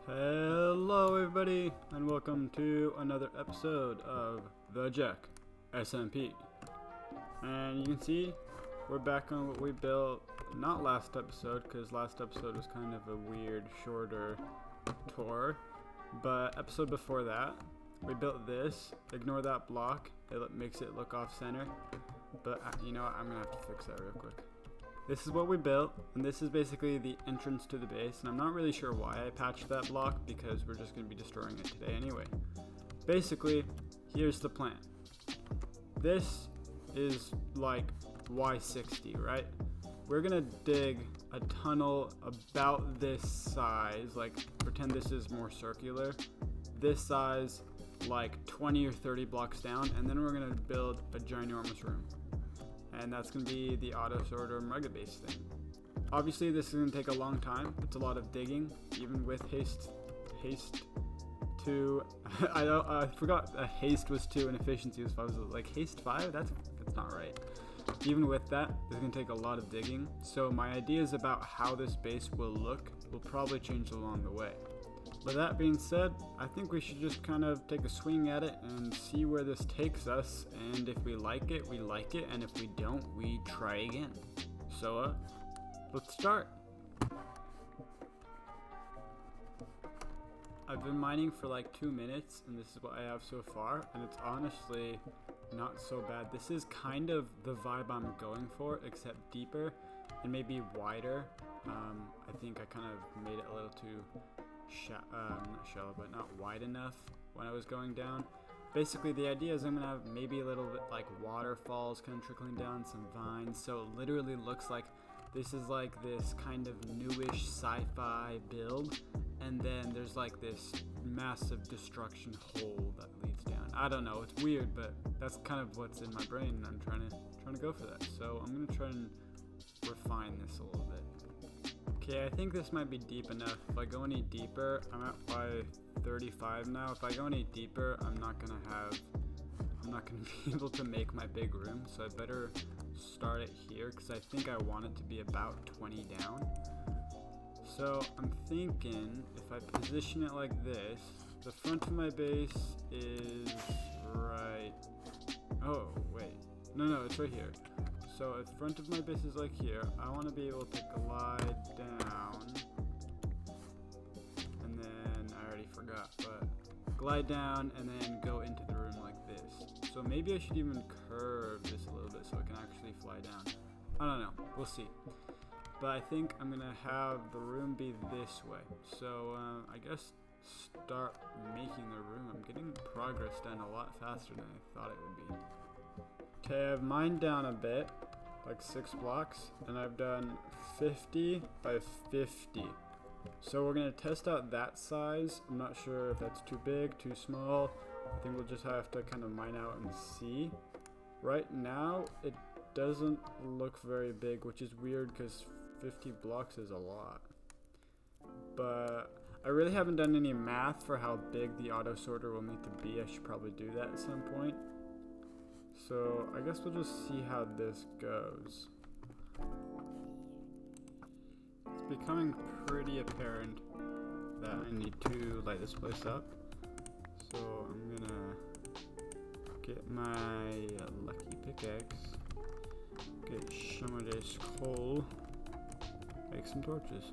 Hello everybody and welcome to another episode of The Jack SMP. And you can see we're back on what we built, not last episode because last episode was kind of a weird shorter tour, but episode before that we built this. Ignore that block, it makes it look off center, but you know what, I'm gonna have to fix that real quick. This is what we built, and this is basically the entrance to the base, and I'm not really sure why I patched that block because we're just going to be destroying it today anyway. Basically, here's the plan. This is like Y60, right? We're going to dig a tunnel about this size, like pretend this is more circular, this size like 20 or 30 blocks down, and then we're going to build a ginormous room. And that's going to be the AUTOSORTER mega base thing. Obviously this is going to take a long time. It's a lot of digging, even with haste 2. I forgot haste was 2 and efficiency was 5. I was like, haste 5? That's not right. Even with that, it's going to take a lot of digging. So my ideas about how this base will look will probably change along the way. With that being said, I think we should just kind of take a swing at it and see where this takes us, and if we like it, we like it, and if we don't, we try again. So, let's start. I've been mining for like 2 minutes, and this is what I have so far, and it's honestly not so bad. This is kind of the vibe I'm going for, except deeper and maybe wider. I think I kind of made it a little too not shallow, but not wide enough when I was going down. Basically the idea is I'm gonna have maybe a little bit like waterfalls kind of trickling down, some vines, so it literally looks like this is like this kind of newish sci-fi build, and then there's like this massive destruction hole that leads down. I don't know, it's weird, but that's kind of what's in my brain, and I'm trying to go for that. So I'm gonna try and refine this a little bit. Okay, I think this might be deep enough. If I go any deeper, I'm at Y35 now. If I go any deeper, I'm not gonna be able to make my big room. So I better start it here because I think I want it to be about 20 down. So I'm thinking if I position it like this, the front of my base is right. Oh wait, no, it's right here. So if the front of my base is like here, I want to be able to glide down, and then I already forgot, but glide down and then go into the room like this. So maybe I should even curve this a little bit so it can actually fly down. I don't know, we'll see. But I think I'm gonna have the room be this way. So I guess start making the room. I'm getting progress done a lot faster than I thought it would be. Okay, I've mined down a bit, like 6 blocks, and I've done 50 by 50. So we're gonna test out that size. I'm not sure if that's too big, too small. I think we'll just have to kind of mine out and see. Right now, it doesn't look very big, which is weird because 50 blocks is a lot. But I really haven't done any math for how big the AUTOSORTER will need to be. I should probably do that at some point. So I guess we'll just see how this goes. It's becoming pretty apparent that I need to light this place up. So I'm gonna get my lucky pickaxe, get some of this coal, make some torches.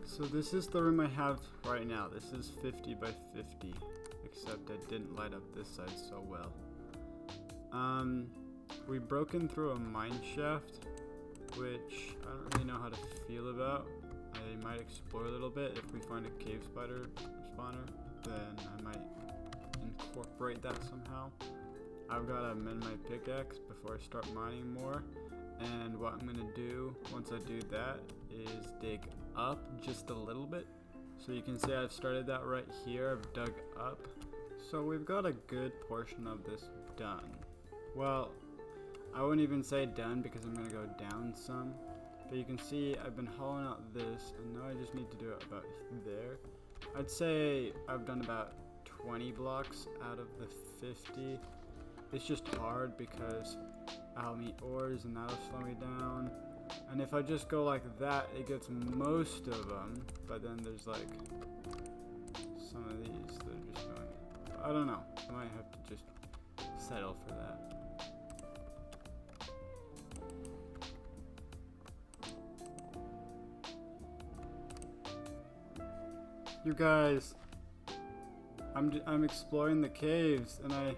So this is the room I have right now. This is 50 by 50. Except I didn't light up this side so well. We've broken through a mine shaft, which I don't really know how to feel about. I might explore a little bit. If we find a cave spider spawner, then I might incorporate that somehow. I've got to mend my pickaxe before I start mining more. And what I'm gonna do once I do that is dig up just a little bit. So you can see I've started that right here. I've dug up. So we've got a good portion of this done. Well, I wouldn't even say done because I'm going to go down some. But you can see I've been hollowing out this, and now I just need to do it about there. I'd say I've done about 20 blocks out of the 50. It's just hard because I'll need ores and that'll slow me down. And if I just go like that, it gets most of them, but then there's like some of these that are just going, I don't know, I might have to just settle for that. You guys, I'm exploring the caves, and I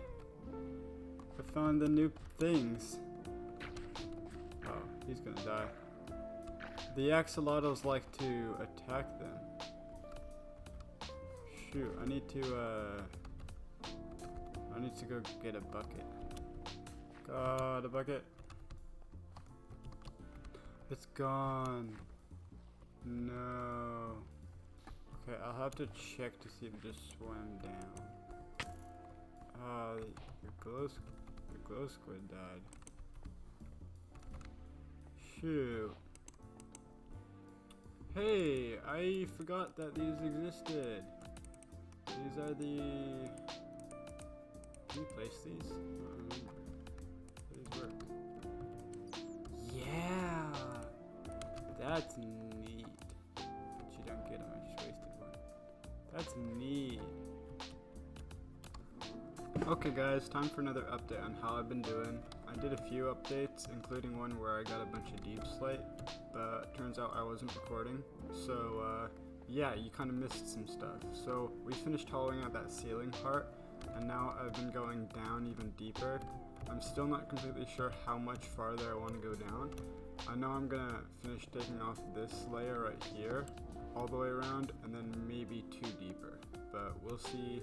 found the new things. Oh, he's gonna die. The axolotls like to attack them. Shoot, I need to go get a bucket. God, a bucket. It's gone. No. Okay, I'll have to check to see if it just swam down. The glow squid died. Shoot. Hey, I forgot that these existed. These are the... Can you place these? I don't remember. How do these work? Yeah! That's neat. But you don't get them, I just wasted one. That's neat. Okay guys, time for another update on how I've been doing. I did a few updates, including one where I got a bunch of deep slate, but turns out I wasn't recording. So yeah, you kind of missed some stuff. So we finished hollowing out that ceiling part, and now I've been going down even deeper. I'm still not completely sure how much farther I want to go down. I know I'm gonna finish taking off this layer right here, all the way around, and then maybe 2 deeper, but we'll see.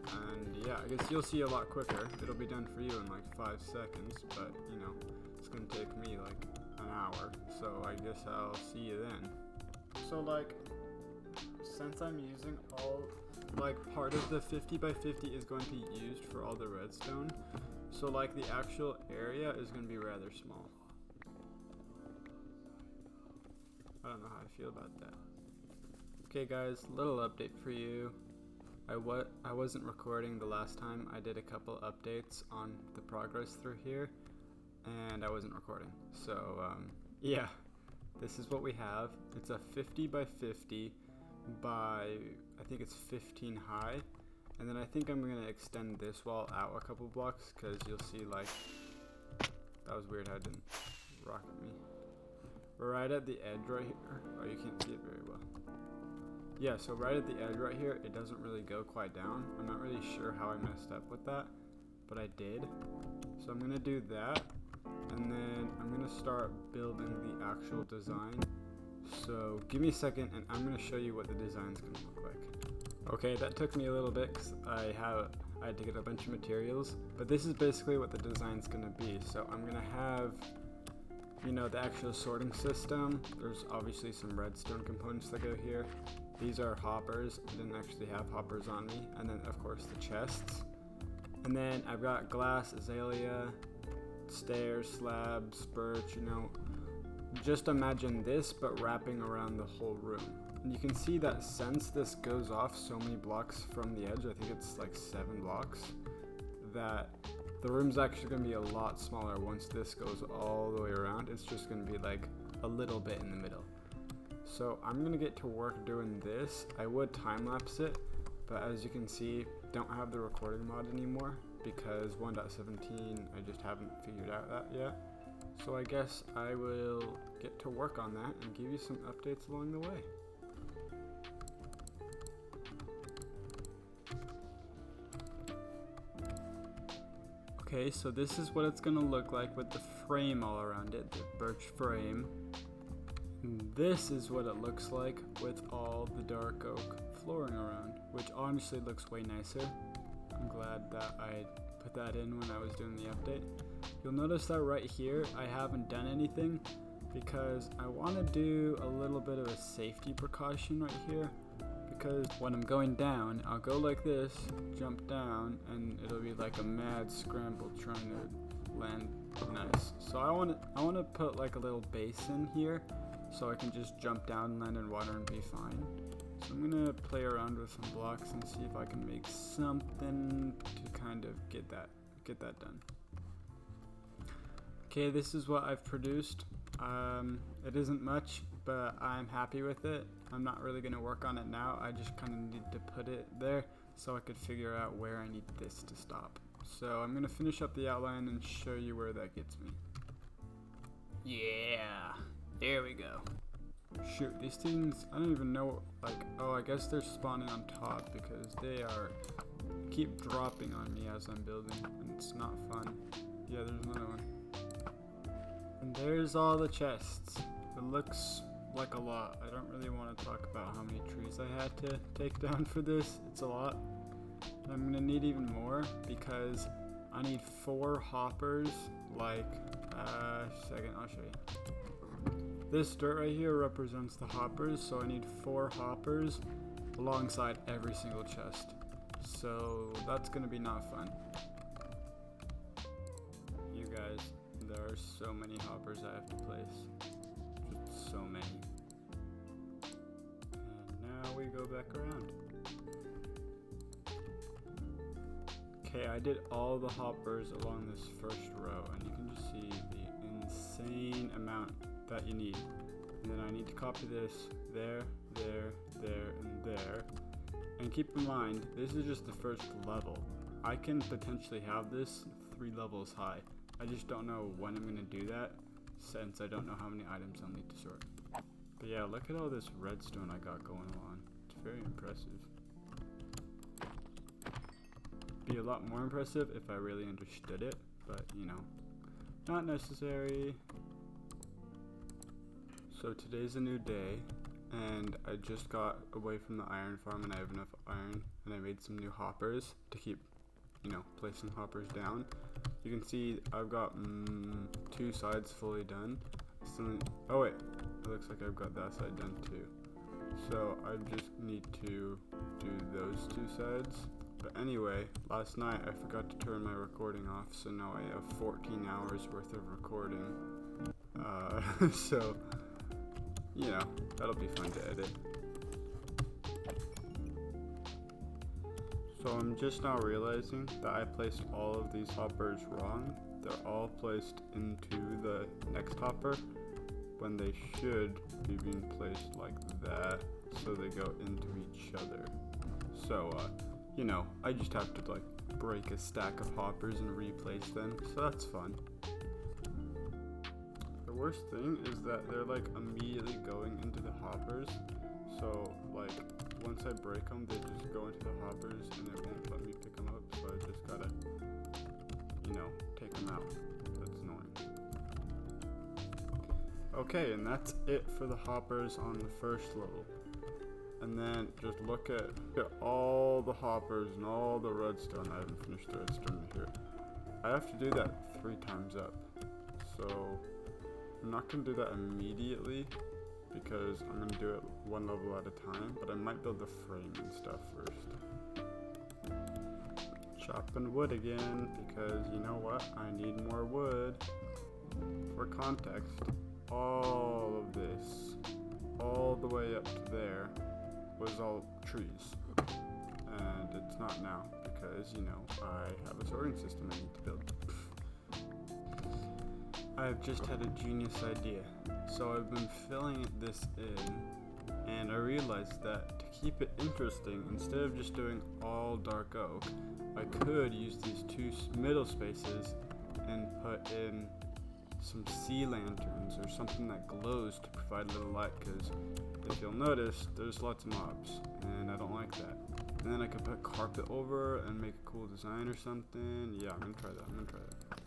And yeah, I guess you'll see a lot quicker. It'll be done for you in like 5 seconds, but you know, it's gonna take me like an hour, so I guess I'll see you then. So like, since I'm using all, like part of the 50 by 50 is going to be used for all the redstone, so like the actual area is going to be rather small. I don't know how I feel about that. Okay guys, little update for you. I wasn't recording the last time. I did a couple updates on the progress through here, and I wasn't recording. So yeah, this is what we have. It's a 50 by 50 by, I think it's 15 high, and then I think I'm gonna extend this wall out a couple blocks, because you'll see, like, that was weird how it didn't rocket me. We're right at the edge right here. Oh, you can't see it very well. Yeah, so right at the edge right here, it doesn't really go quite down. I'm not really sure how I messed up with that, but I did. So I'm gonna do that, and then I'm gonna start building the actual design. So give me a second, and I'm gonna show you what the design's gonna look like. Okay, that took me a little bit because I had to get a bunch of materials, but this is basically what the design's gonna be. So I'm gonna have, you know, the actual sorting system. There's obviously some redstone components that go here. These are hoppers. I didn't actually have hoppers on me. And then of course the chests. And then I've got glass, azalea, stairs, slabs, birch, you know. Just imagine this, but wrapping around the whole room. And you can see that since this goes off so many blocks from the edge, I think it's like 7 blocks, that the room's actually going to be a lot smaller once this goes all the way around. It's just going to be like a little bit in the middle. So I'm going to get to work doing this. I would time-lapse it, but as you can see, don't have the recording mod anymore because 1.17 I just haven't figured out that yet. So I guess I will get to work on that and give you some updates along the way. Okay, so this is what it's gonna look like with the frame all around it, the birch frame. And this is what it looks like with all the dark oak flooring around, which honestly looks way nicer. I'm glad that I put that in when I was doing the update. You'll notice that right here I haven't done anything because I want to do a little bit of a safety precaution right here, because when I'm going down I'll go like this, jump down, and it'll be like a mad scramble trying to land nice. So I want to put like a little basin here so I can just jump down and land in water and be fine. So I'm gonna play around with some blocks and see if I can make something to kind of get that done. Okay, this is what I've produced. It isn't much, but I'm happy with it. I'm not really going to work on it now. I just kind of need to put it there so I could figure out where I need this to stop. So I'm going to finish up the outline and show you where that gets me. Yeah, there we go. Shoot, these things, I don't even know, like, oh, I guess they're spawning on top because they keep dropping on me as I'm building, and it's not fun. Yeah, there's another one. And there's all the chests. It looks like a lot. I don't really want to talk about how many trees I had to take down for this. It's a lot. And I'm gonna need even more because I need 4 hoppers, like, second, I'll show you. This dirt right here represents the hoppers, so I need 4 hoppers alongside every single chest. So that's gonna be not fun. You guys, there are so many hoppers I have to place. Just so many. And now we go back around. Okay, I did all the hoppers along this first row, and you can just see the insane amount that you need. And then I need to copy this there, there, there, and there. And keep in mind, this is just the first level. I can potentially have this 3 levels high. I just don't know when I'm going to do that, since I don't know how many items I'll need to sort. But yeah, look at all this redstone I got going on. It's very impressive. Be a lot more impressive if I really understood it, but you know, not necessary. So today's a new day, and I just got away from the iron farm and I have enough iron, and I made some new hoppers to keep, you know, placing hoppers down. You can see I've got 2 sides fully done. Oh wait, it looks like I've got that side done too. So I just need to do those 2 sides. But anyway, last night I forgot to turn my recording off, so now I have 14 hours worth of recording. So, you know, that'll be fun to edit. So I'm just now realizing that I placed all of these hoppers wrong. They're all placed into the next hopper when they should be being placed like that, so they go into each other. So, you know, I just have to like break a stack of hoppers and replace them, so that's fun. The worst thing is that they're like immediately going into the hoppers, so like once I break them, they just go into the hoppers and it won't let me pick them up, so I just gotta, you know, take them out. That's annoying. Okay, and that's it for the hoppers on the first level. And then just look at all the hoppers and all the redstone. I haven't finished the redstone here. I have to do that 3 times up. So I'm not going to do that immediately because I'm going to do it 1 level at a time. But I might build the frame and stuff first. Chopping wood again because you know what? I need more wood. For context, all of this, all the way up to there, was all trees, and it's not now because, you know, I have a sorting system I need to build. I've just had a genius idea. So I've been filling this in, and I realized that to keep it interesting, instead of just doing all dark oak, I could use these 2 middle spaces and put in some sea lanterns or something that glows to provide a little light, because if you'll notice, there's lots of mobs, and I don't like that. And then I could put carpet over and make a cool design or something. Yeah, I'm gonna try that.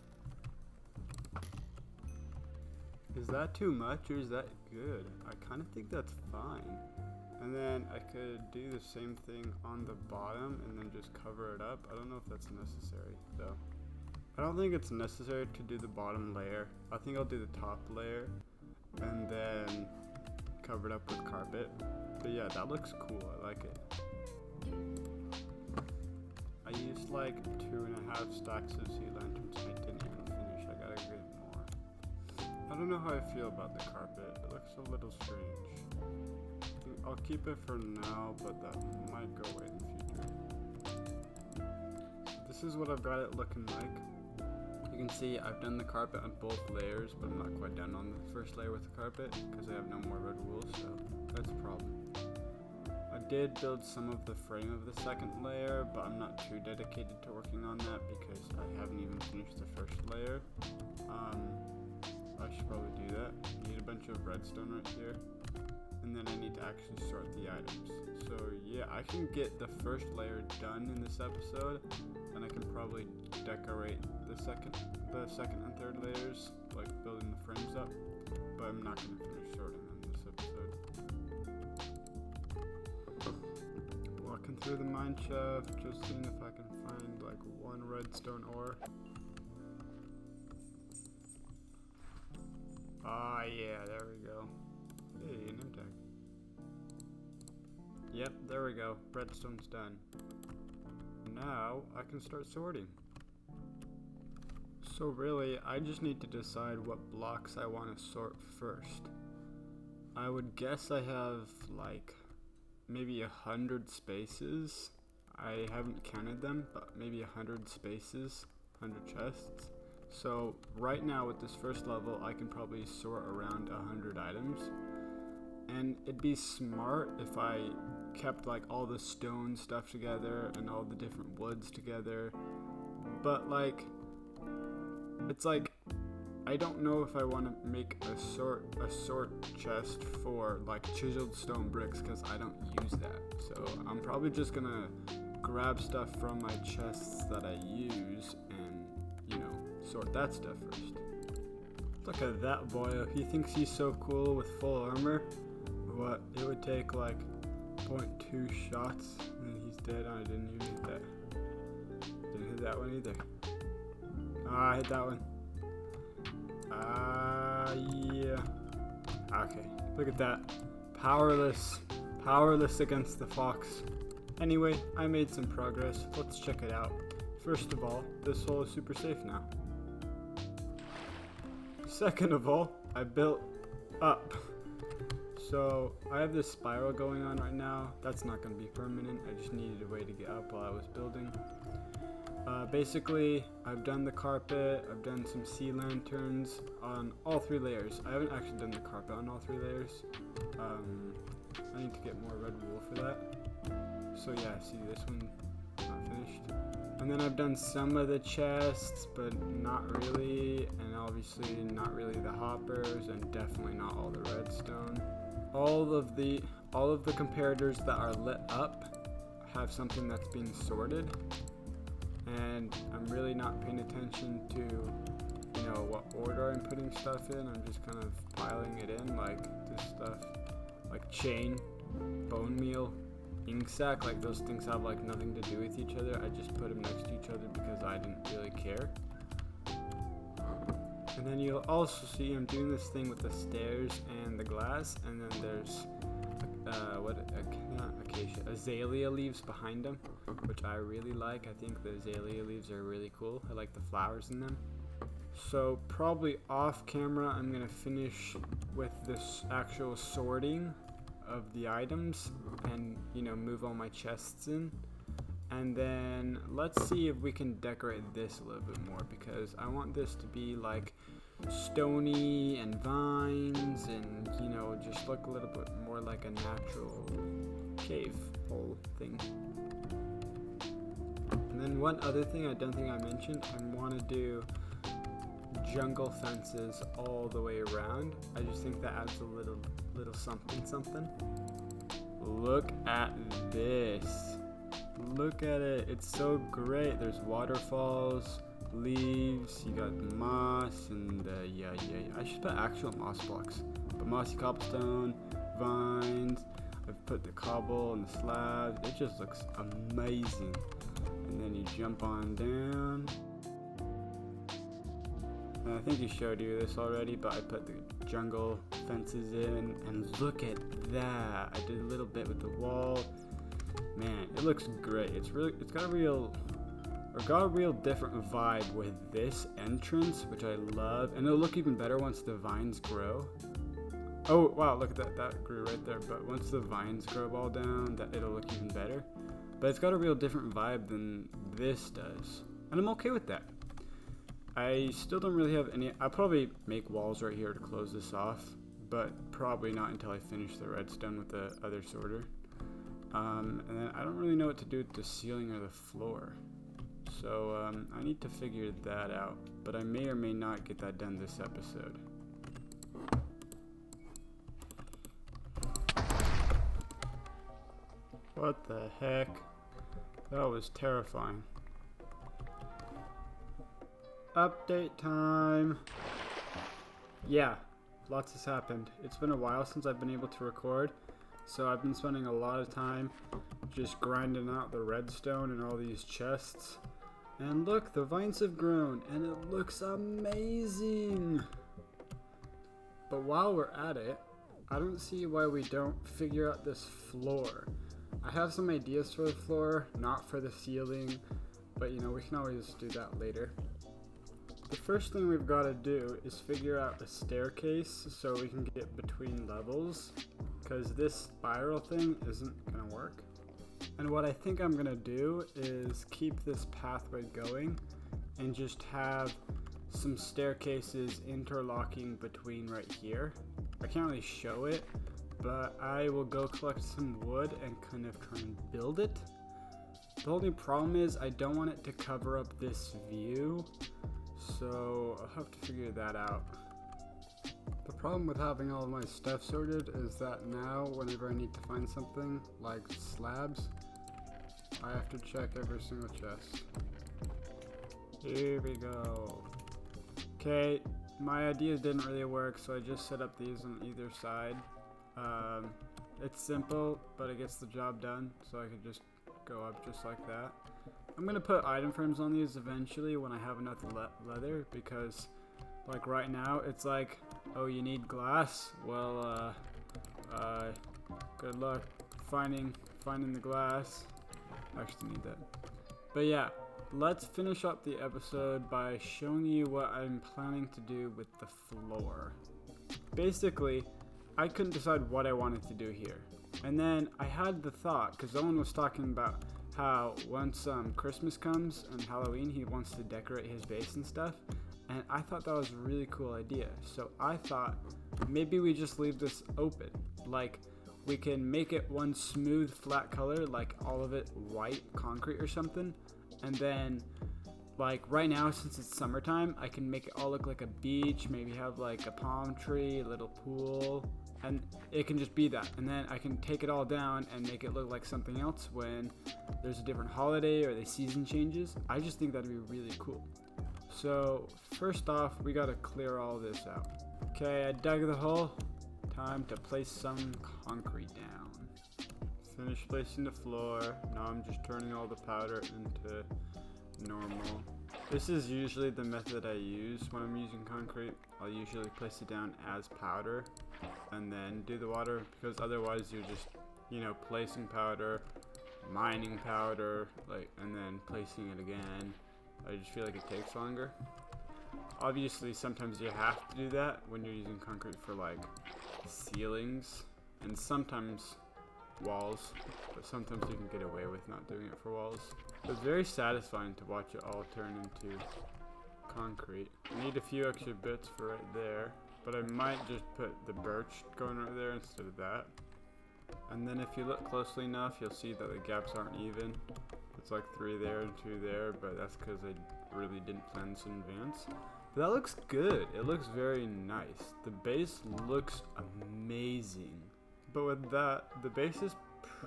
Is that too much or is that good? I kind of think that's fine. And then I could do the same thing on the bottom and then just cover it up. I don't know if that's necessary though. I don't think it's necessary to do the bottom layer. I think I'll do the top layer and then cover it up with carpet. But yeah, that looks cool. I like it. I used like 2.5 stacks of sea lanterns and I didn't even finish. I gotta get more. I don't know how I feel about the carpet. It looks a little strange. I think I'll keep it for now, but that might go away in the future. This is what I've got it looking like. You You can see I've done the carpet on both layers, but I'm not quite done on the first layer with the carpet because I have no more red wool, so that's a problem. I did build some of the frame of the second layer, but I'm not too dedicated to working on that because I haven't even finished the first layer. I should probably do that. Need a bunch of redstone right here, and then I need to actually sort the items. So yeah, I can get the first layer done in this episode, and I can probably decorate the second and third layers, like building the frames up, but I'm not going to finish sorting them this episode. Walking through the mine shaft, just seeing if I can find like one redstone ore. Ah, yeah, there we go. Hey, an name tag. Yep, there we go. Redstone's done. Now I can start sorting. So really, I just need to decide what blocks I want to sort first. I would guess I have like maybe 100 spaces. I haven't counted them, but maybe 100 spaces, 100 chests. So right now with this first level, I can probably sort around 100 items. And it'd be smart if I kept like all the stone stuff together and all the different woods together. But like, it's like, I don't know if I want to make a sort chest for like chiseled stone bricks because I don't use that. So I'm probably just gonna grab stuff from my chests that I use and, you know, sort that stuff first. Look at that boy. He thinks he's so cool with full armor. What? It would take like 0.2 shots and he's dead. I didn't even hit that. Didn't hit that one either. Ah, I hit that one. Yeah. Okay, look at that. Powerless against the fox. Anyway, I made some progress. Let's check it out. First of all, this hole is super safe now. Second of all, I built up. So I have this spiral going on right now. That's not going to be permanent. I just needed a way to get up while I was building. Basically, I've done the carpet, I've done some sea lanterns on all 3 layers. I haven't actually done the carpet on all 3 layers. I need to get more red wool for that. So yeah, see this one not finished. And then I've done some of the chests, but not really, and obviously not really the hoppers, and definitely not all the redstone. All of the comparators that are lit up have something that's being sorted. And I'm really not paying attention to, you know, what order I'm putting stuff in. I'm just kind of piling it in, like this stuff, like chain, bone meal, ink sac, like those things have like nothing to do with each other. I just put them next to each other because I didn't really care. And then you'll also see I'm doing this thing with the stairs and the glass, and then there's azalea leaves behind them, which I really like. I think the azalea leaves are really cool. I like the flowers in them. So probably off camera I'm gonna finish with this actual sorting of the items and, you know, move all my chests in. And then let's see if we can decorate this a little bit more, because I want this to be like stony and vines and, you know, just look a little bit more like a natural cave hole thing. And then one other thing I don't think I mentioned, I want to do jungle fences all the way around. I just think that adds a little something. Look at this. Look at it. It's so great. There's waterfalls, leaves, you got moss, and yeah, I should put actual moss blocks, but mossy cobblestone, vines. I've put the cobble and the slabs. It just looks amazing. And then you jump on down. And I think he showed you this already, but I put the jungle fences in, and look at that. I did a little bit with the wall. Man, it looks great. It's got a real different vibe with this entrance, which I love, and it'll look even better once the vines grow. Oh wow, look at that grew right there. But once the vines grow all down, it'll look even better. But it's got a real different vibe than this does, and I'm okay with that. I still don't really have any. I'll probably make walls right here to close this off, but probably not until I finish the redstone with the other sorter. And then I don't really know what to do with the ceiling or the floor. So I need to figure that out, but I may or may not get that done this episode. What the heck? That was terrifying. Update time. Yeah, lots has happened. It's been a while since I've been able to record, so I've been spending a lot of time just grinding out the redstone and all these chests. And look, the vines have grown, and it looks amazing! But while we're at it, I don't see why we don't figure out this floor. I have some ideas for the floor, not for the ceiling, but you know, we can always do that later. The first thing we've got to do is figure out a staircase so we can get between levels, because this spiral thing isn't going to work. And what I think I'm going to do is keep this pathway going and just have some staircases interlocking between right here. I can't really show it, but I will go collect some wood and kind of try and build it. The only problem is I don't want it to cover up this view, so I'll have to figure that out. The problem with having all of my stuff sorted is that now whenever I need to find something like slabs, I have to check every single chest. Here we go. Okay, my ideas didn't really work, so I just set up these on either side. It's simple, but it gets the job done, so I could just go up just like that. I'm gonna put item frames on these eventually when I have enough leather, because like right now it's like, oh, you need glass? Well, good luck finding the glass. I actually need that. But yeah, let's finish up the episode by showing you what I'm planning to do with the floor. Basically, I couldn't decide what I wanted to do here. And then I had the thought, because someone was talking about how once Christmas comes and Halloween, he wants to decorate his base and stuff. And I thought that was a really cool idea. So I thought maybe we just leave this open. Like, we can make it one smooth flat color, like all of it white concrete or something. And then like right now, since it's summertime, I can make it all look like a beach, maybe have like a palm tree, a little pool, and it can just be that. And then I can take it all down and make it look like something else when there's a different holiday or the season changes. I just think that'd be really cool. So first off, we gotta clear all this out. Okay, I dug the hole. Time to place some concrete down. Finish placing the floor. Now I'm just turning all the powder into normal. This is usually the method I use when I'm using concrete. I'll usually place it down as powder and then do the water, because otherwise you're just, you know, placing powder, mining powder, like, and then placing it again. I just feel like it takes longer. Obviously, sometimes you have to do that when you're using concrete for like ceilings and sometimes walls, but sometimes you can get away with not doing it for walls. It's very satisfying to watch it all turn into concrete. I need a few extra bits for right there, but I might just put the birch going right there instead of that. And then if you look closely enough, you'll see that the gaps aren't even. It's like 3 there and 2 there, but that's because I really didn't plan this in advance. But that looks good. It looks very nice. The base looks amazing. But with that, the base is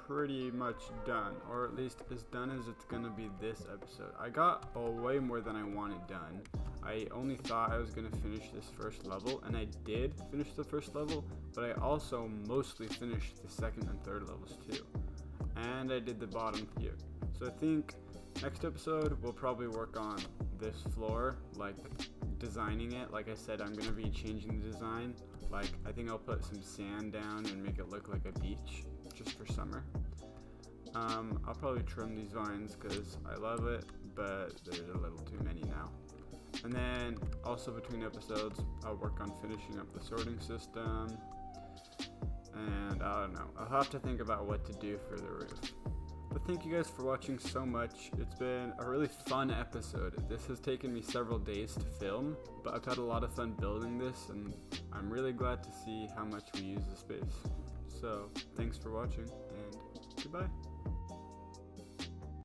pretty much done, or at least as done as it's gonna be this episode. I got way more than I wanted done. I only thought I was gonna finish this first level, and I did finish the first level, but I also mostly finished the second and third levels too. And I did the bottom here. So I think next episode we'll probably work on this floor, like designing it. Like I said, I'm gonna be changing the design. Like, I think I'll put some sand down and make it look like a beach, just for summer. I'll probably trim these vines because I love it, but there's a little too many now. And then, also between episodes, I'll work on finishing up the sorting system. And I don't know, I'll have to think about what to do for the roof. But thank you guys for watching so much. It's been a really fun episode. This has taken me several days to film, but I've had a lot of fun building this, and I'm really glad to see how much we use the space. So, thanks for watching, and goodbye.